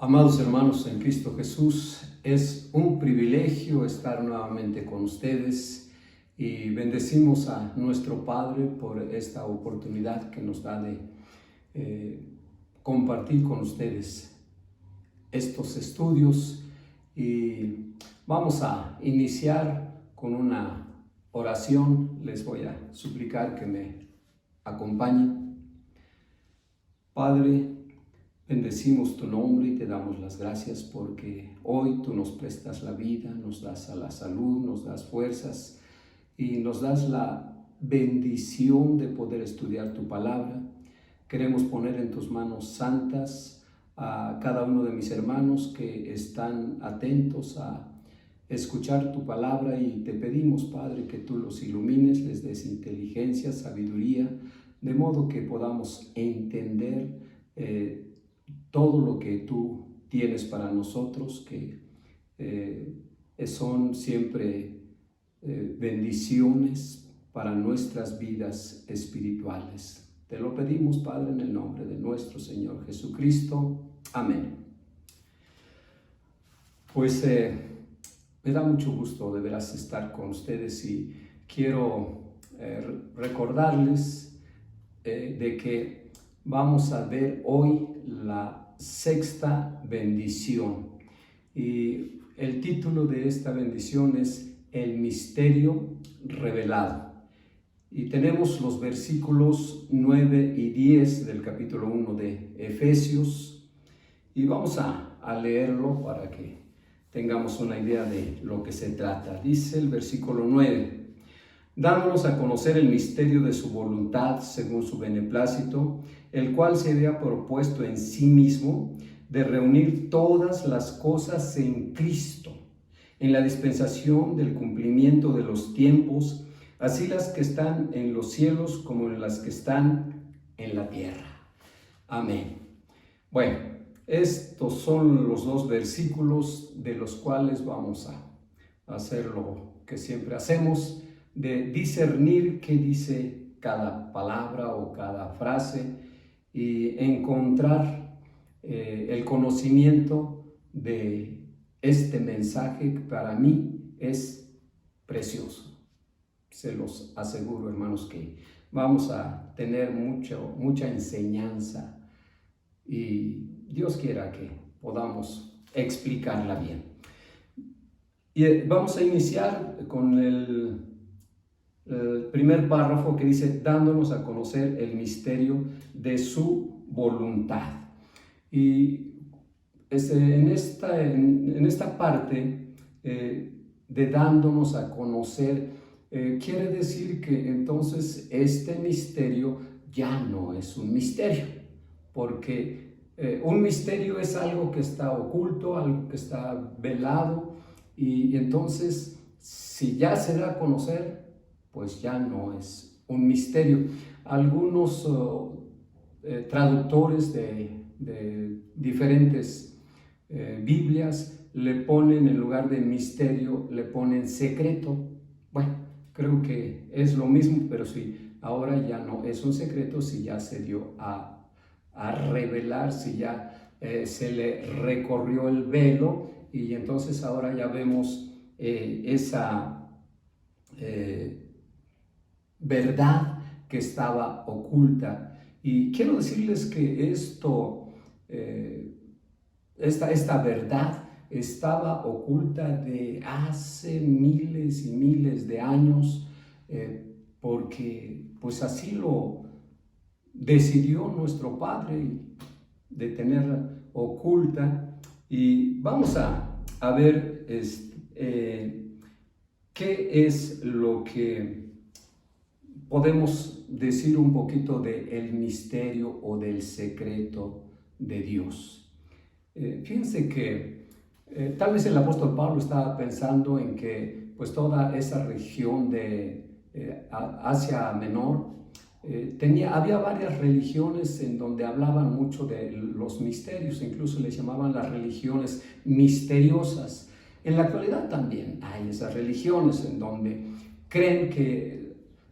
Amados hermanos en Cristo Jesús, es un privilegio estar nuevamente con ustedes y bendecimos a nuestro Padre por esta oportunidad que nos da de compartir con ustedes estos estudios. Y vamos a iniciar con una oración. Les voy a suplicar que me acompañen. Padre, bendecimos tu nombre y te damos las gracias porque hoy tú nos prestas la vida, nos das a la salud, nos das fuerzas y nos das la bendición de poder estudiar tu palabra. Queremos poner en tus manos santas a cada uno de mis hermanos que están atentos a escuchar tu palabra y te pedimos, Padre, que tú los ilumines, les des inteligencia, sabiduría, de modo que podamos entender todo lo que tú tienes para nosotros, que son siempre bendiciones para nuestras vidas espirituales. Te lo pedimos, Padre, en el nombre de nuestro Señor Jesucristo. Amén. Pues me da mucho gusto de veras estar con ustedes y quiero recordarles de que vamos a ver hoy la sexta bendición. Y el título de esta bendición es El misterio revelado. Y tenemos los versículos 9 y 10 del capítulo 1 de Efesios. Y vamos a leerlo para que tengamos una idea de lo que se trata. Dice el versículo 9: dándonos a conocer el misterio de su voluntad según su beneplácito, el cual se había propuesto en sí mismo de reunir todas las cosas en Cristo, en la dispensación del cumplimiento de los tiempos, así las que están en los cielos como en las que están en la tierra. Amén. Bueno, estos son los dos versículos de los cuales vamos a hacer lo que siempre hacemos, de discernir qué dice cada palabra o cada frase y encontrar el conocimiento de este mensaje que para mí es precioso. Se los aseguro, hermanos, que vamos a tener mucha enseñanza y Dios quiera que podamos explicarla bien. Y vamos a iniciar con el primer párrafo que dice: dándonos a conocer el misterio de su voluntad. Y en esta parte de dándonos a conocer, quiere decir que entonces este misterio ya no es un misterio, porque un misterio es algo que está oculto, algo que está velado, y entonces si ya se da a conocer, pues ya no es un misterio. Algunos traductores de diferentes Biblias le ponen, en lugar de misterio, le ponen secreto. Bueno, creo que es lo mismo, pero sí, ahora ya no es un secreto, si ya se dio a revelar, si ya se le recorrió el velo, y entonces ahora ya vemos esa verdad que estaba oculta. Y quiero decirles que esta verdad estaba oculta de hace miles y miles de años, porque pues así lo decidió nuestro Padre, de tenerla oculta. Y vamos a ver qué es lo que podemos decir un poquito del misterio o del secreto de Dios. Fíjense que tal vez el apóstol Pablo estaba pensando en que pues toda esa región de Asia Menor había varias religiones en donde hablaban mucho de los misterios, incluso les llamaban las religiones misteriosas. En la actualidad también hay esas religiones en donde creen que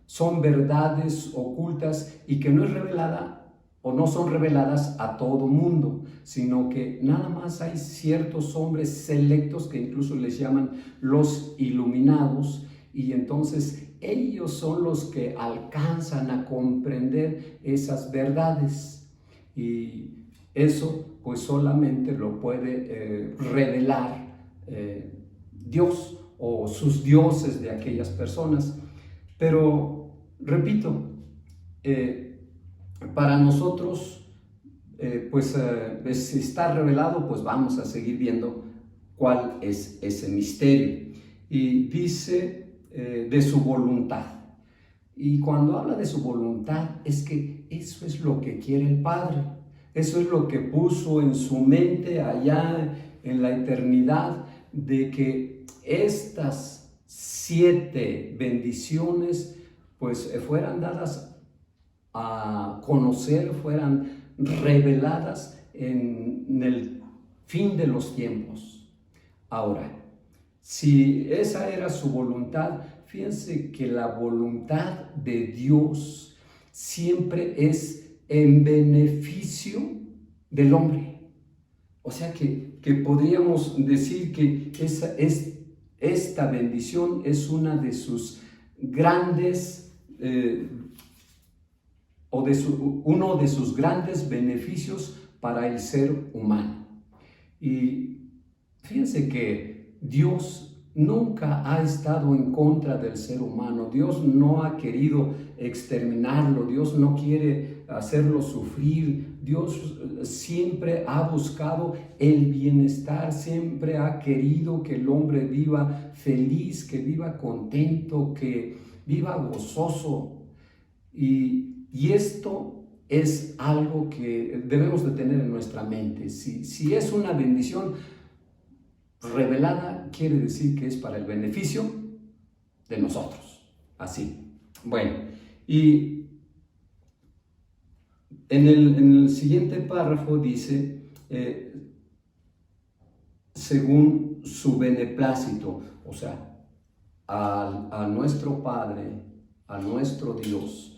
son verdades ocultas y que no es revelada o no son reveladas a todo mundo, sino que nada más hay ciertos hombres selectos que incluso les llaman los iluminados, y entonces ellos son los que alcanzan a comprender esas verdades, y eso pues solamente lo puede revelar Dios o sus dioses de aquellas personas. Pero repito, para nosotros si está revelado, pues vamos a seguir viendo cuál es ese misterio. Y dice de su voluntad. Y cuando habla de su voluntad, es que eso es lo que quiere el Padre. Eso es lo que puso en su mente allá en la eternidad, de que estas 7 bendiciones pues fueran dadas a conocer, fueran reveladas en el fin de los tiempos. Ahora, si esa era su voluntad, fíjense que la voluntad de Dios siempre es en beneficio del hombre. O sea que podríamos decir que esta bendición es una de sus grandes uno de sus grandes beneficios para el ser humano. Y fíjense que Dios nunca ha estado en contra del ser humano. Dios no ha querido exterminarlo, Dios no quiere hacerlo sufrir. Dios siempre ha buscado el bienestar, siempre ha querido que el hombre viva feliz, que viva contento, que viva gozoso. Y esto es algo que debemos de tener en nuestra mente. Si es una bendición revelada, quiere decir que es para el beneficio de nosotros. Así. Bueno, y en el siguiente párrafo dice, según su beneplácito, o sea, a nuestro Padre, a nuestro Dios,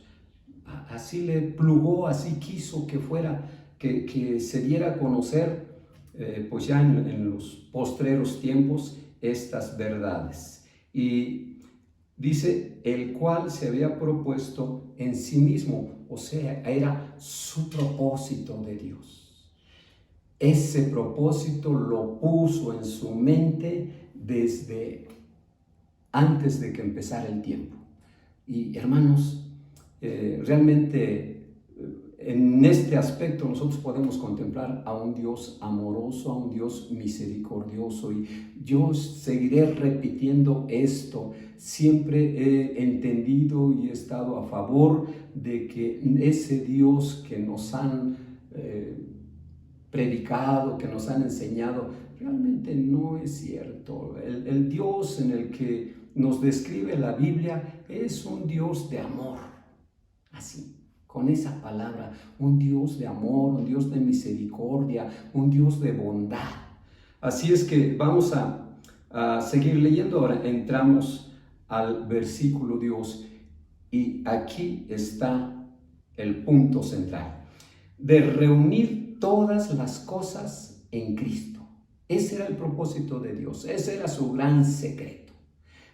así le plugó, así quiso que fuera, que se diera a conocer, pues ya en los postreros tiempos, estas verdades. Y dice, el cual se había propuesto en sí mismo, o sea, era su propósito de Dios. Ese propósito lo puso en su mente desde antes de que empezara el tiempo. Y hermanos, realmente en este aspecto nosotros podemos contemplar a un Dios amoroso, a un Dios misericordioso, y yo seguiré repitiendo esto. Siempre he entendido y he estado a favor de que ese Dios que nos han predicado, que nos han enseñado, realmente no es cierto. El Dios en el que nos describe la Biblia es un Dios de amor. Así, con esa palabra, un Dios de amor, un Dios de misericordia, un Dios de bondad. Así es que vamos a seguir leyendo. Ahora entramos al versículo 2 y aquí está el punto central, de reunir todas las cosas en Cristo. Ese era el propósito de Dios, ese era su gran secreto,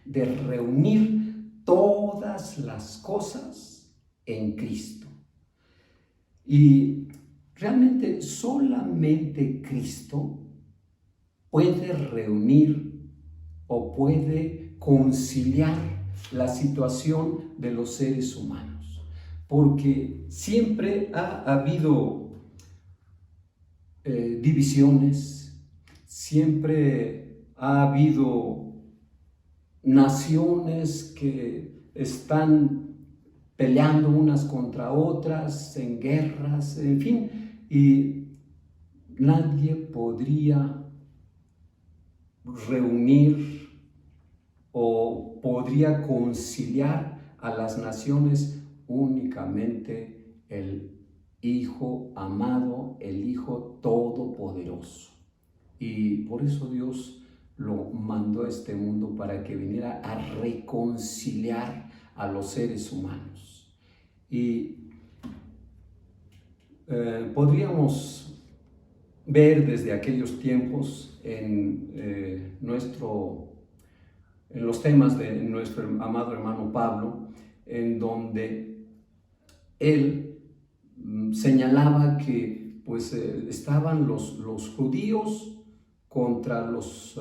de reunir todas las cosas en Cristo. Y realmente solamente Cristo puede reunir o puede conciliar la situación de los seres humanos, porque siempre ha habido divisiones, siempre ha habido naciones que están peleando unas contra otras, en guerras, en fin, y nadie podría reunir o podría conciliar a las naciones, únicamente el Hijo amado, el Hijo todopoderoso. Y por eso Dios lo mandó a este mundo, para que viniera a reconciliar a los seres humanos. Y podríamos ver desde aquellos tiempos en los temas de nuestro amado hermano Pablo, en donde él señalaba que pues estaban los judíos contra los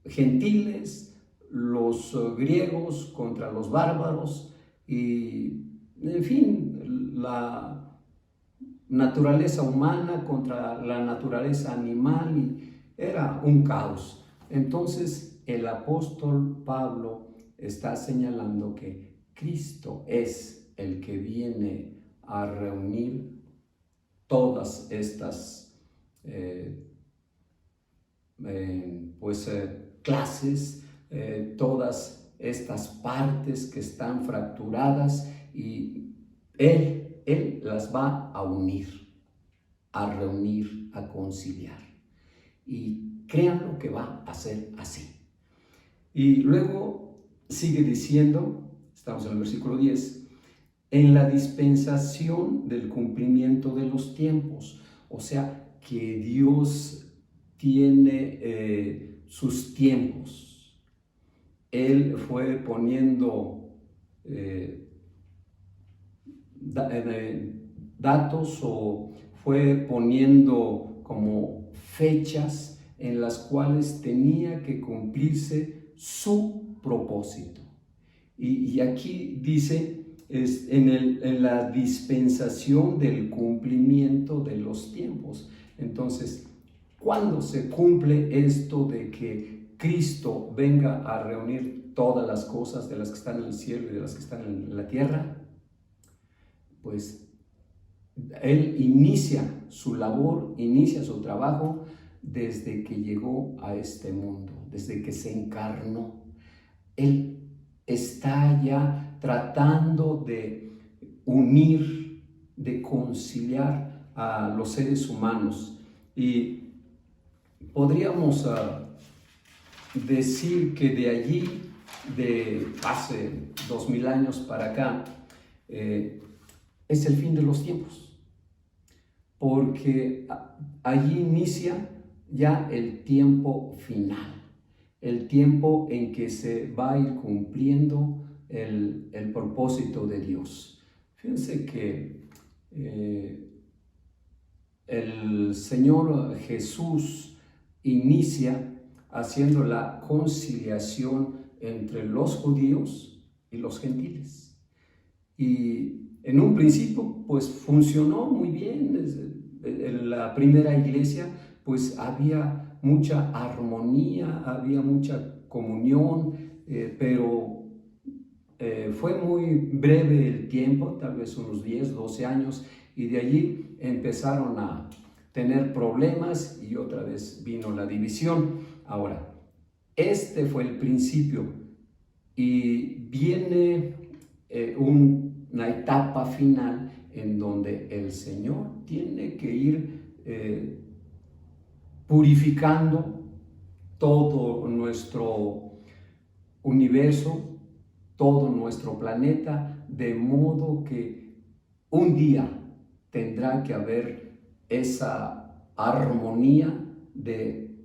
gentiles, los griegos contra los bárbaros y, en fin, la naturaleza humana contra la naturaleza animal, y era un caos. Entonces el apóstol Pablo está señalando que Cristo es el que viene a reunir todas estas clases, todas estas partes que están fracturadas, y Él las va a unir, a reunir, a conciliar. Y créanlo que va a ser así. Y luego sigue diciendo, estamos en el versículo 10, en la dispensación del cumplimiento de los tiempos. O sea, que Dios tiene sus tiempos. Él fue poniendo datos, o fue poniendo como fechas en las cuales tenía que cumplirse su propósito. Y aquí dice, en la dispensación del cumplimiento de los tiempos. Entonces, ¿cuándo se cumple esto de que Cristo venga a reunir todas las cosas, de las que están en el cielo y de las que están en la tierra? Pues Él inicia su labor, inicia su trabajo desde que llegó a este mundo, desde que se encarnó. Él está ya tratando de unir, de conciliar a los seres humanos. Y podríamos decir que de allí, de hace 2000 años para acá, es el fin de los tiempos, porque allí inicia ya el tiempo final, el tiempo en que se va a ir cumpliendo el propósito de Dios. Fíjense que el Señor Jesús inicia haciendo la conciliación entre los judíos y los gentiles. Y en un principio pues funcionó muy bien. En la primera iglesia pues había mucha armonía, había mucha comunión, pero fue muy breve el tiempo, tal vez unos 10, 12 años, y de allí empezaron a tener problemas y otra vez vino la división. Ahora, este fue el principio, y viene una etapa final en donde el Señor tiene que ir purificando todo nuestro universo, todo nuestro planeta, de modo que un día tendrá que haber esa armonía de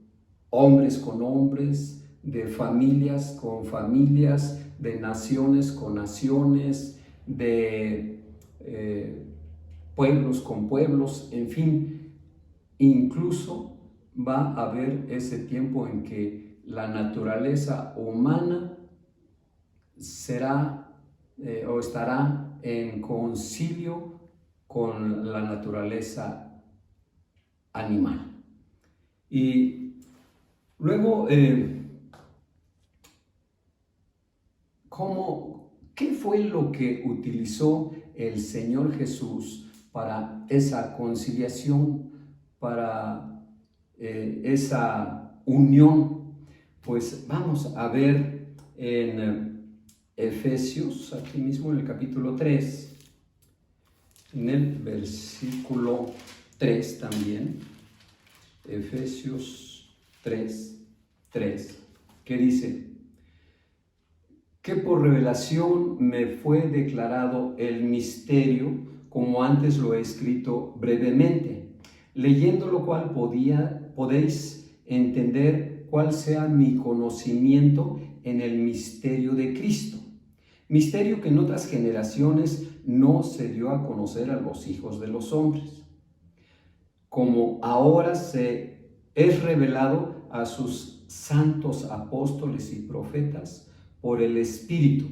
hombres con hombres, de familias con familias, de naciones con naciones, de pueblos con pueblos, en fin. Incluso va a haber ese tiempo en que la naturaleza humana será o estará en concilio con la naturaleza animal. Y luego, ¿qué fue lo que utilizó el Señor Jesús para esa conciliación, para esa unión? Pues vamos a ver en Efesios, aquí mismo en el capítulo 3, en el versículo 3 también, Efesios 3, que dice: que por revelación me fue declarado el misterio como antes lo he escrito brevemente, leyendo lo cual podéis entender cuál sea mi conocimiento en el misterio de Cristo. Misterio que en otras generaciones no se dio a conocer a los hijos de los hombres, como ahora se es revelado a sus santos apóstoles y profetas por el Espíritu,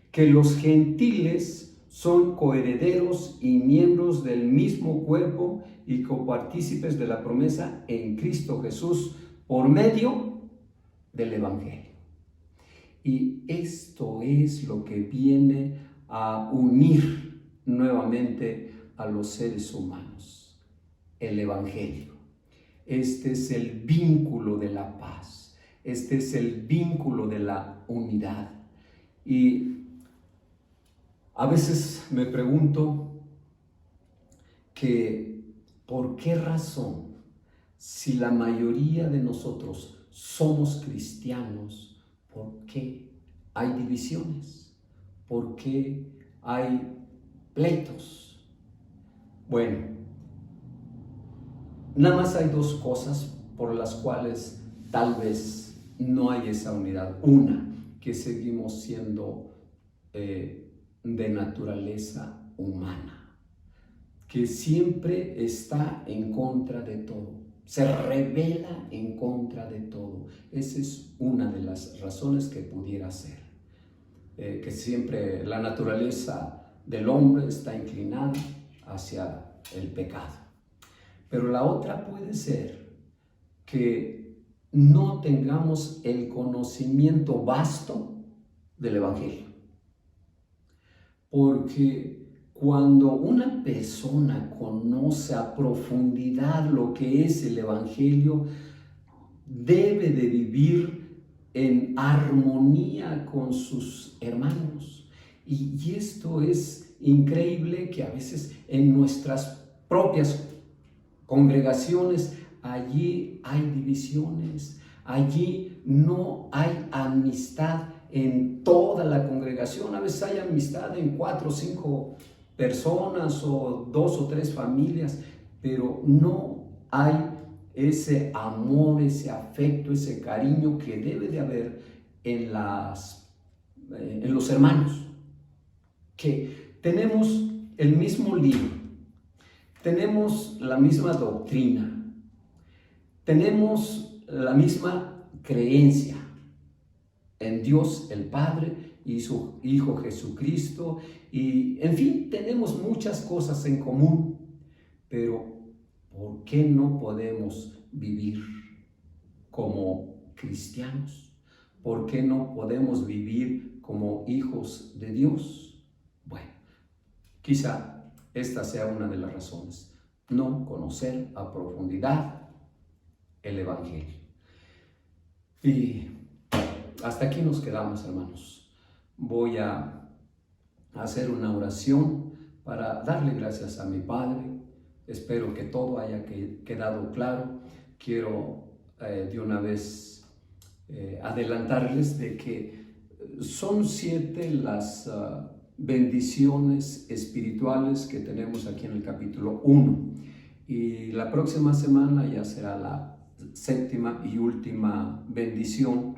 que los gentiles son coherederos y miembros del mismo cuerpo y copartícipes de la promesa en Cristo Jesús por medio del Evangelio. Y esto es lo que viene a unir nuevamente a los seres humanos, el Evangelio. Este es el vínculo de la paz, este es el vínculo de la unidad. Y a veces me pregunto que ¿por qué razón, si la mayoría de nosotros somos cristianos, por qué hay divisiones? ¿Por qué hay pleitos? Bueno, nada más hay dos cosas por las cuales tal vez no hay esa unidad. Una, que seguimos siendo de naturaleza humana, que siempre está en contra de todo, se revela en contra de todo. Esa es una de las razones que pudiera ser, que siempre la naturaleza del hombre está inclinada hacia el pecado. Pero la otra puede ser que no tengamos el conocimiento vasto del Evangelio. Porque cuando una persona conoce a profundidad lo que es el Evangelio, debe de vivir en armonía con sus hermanos. Y esto es increíble, que a veces en nuestras propias congregaciones allí hay divisiones, allí no hay amistad en toda la congregación. A veces hay amistad en 4 o 5 personas o 2 o 3 familias, pero no hay ese amor, ese afecto, ese cariño que debe de haber en los hermanos, que tenemos el mismo libro, tenemos la misma doctrina, tenemos la misma creencia en Dios el Padre y su Hijo Jesucristo, y en fin, tenemos muchas cosas en común, pero ¿por qué no podemos vivir como cristianos? ¿Por qué no podemos vivir como hijos de Dios? Bueno, quizá esta sea una de las razones: no conocer a profundidad el Evangelio. Y hasta aquí nos quedamos, hermanos. Voy a hacer una oración para darle gracias a mi Padre. Espero que todo haya quedado claro. Quiero de una vez adelantarles de que son 7 las bendiciones espirituales que tenemos aquí en el capítulo 1. Y la próxima semana ya será la 7ª y última bendición.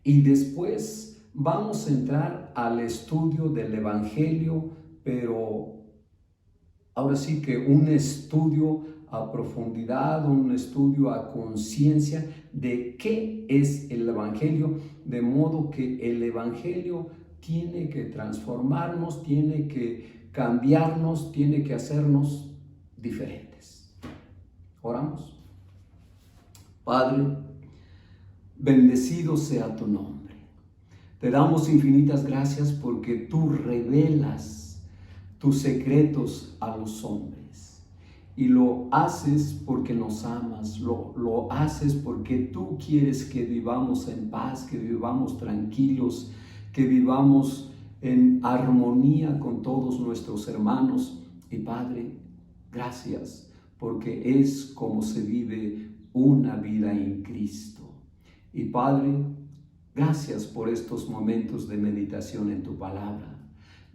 Y después vamos a entrar al estudio del Evangelio, pero ahora sí que un estudio a profundidad, un estudio a conciencia de qué es el Evangelio, de modo que el Evangelio tiene que transformarnos, tiene que cambiarnos, tiene que hacernos diferentes. Oramos. Padre, bendecido sea tu nombre. Te damos infinitas gracias porque tú revelas tus secretos a los hombres. Y lo haces porque nos amas, lo haces porque tú quieres que vivamos en paz, que vivamos tranquilos, que vivamos en armonía con todos nuestros hermanos. Y Padre, gracias, porque es como se vive una vida en Cristo. Y Padre, gracias por estos momentos de meditación en tu palabra.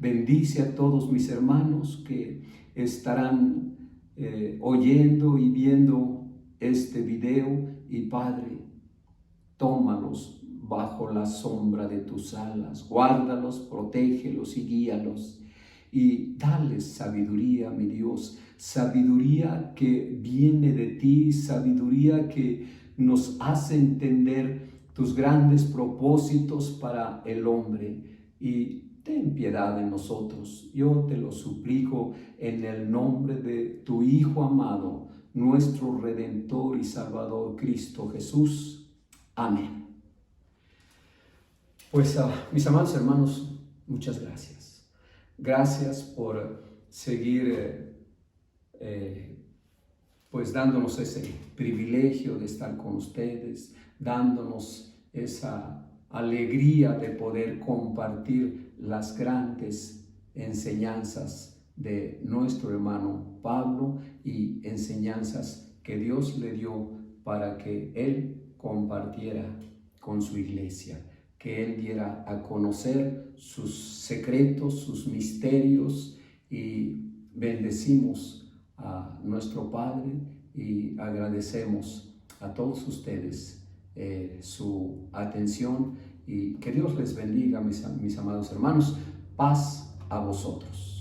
Bendice a todos mis hermanos que estarán oyendo y viendo este video. Y Padre, tómalos bajo la sombra de tus alas, guárdalos, protégelos y guíalos. Y dales sabiduría, mi Dios, sabiduría que viene de ti, sabiduría que nos hace entender tus grandes propósitos para el hombre. Y ten piedad de nosotros. Yo te lo suplico en el nombre de tu Hijo amado, nuestro Redentor y Salvador, Cristo Jesús. Amén. Pues mis amados hermanos, muchas gracias. Gracias por seguir pues dándonos ese privilegio de estar con ustedes, dándonos esa alegría de poder compartir las grandes enseñanzas de nuestro hermano Pablo y enseñanzas que Dios le dio para que él compartiera con su iglesia, que él diera a conocer sus secretos, sus misterios, y bendecimos a nuestro Padre y agradecemos a todos ustedes su atención, y que Dios les bendiga, mis amados hermanos. Paz a vosotros.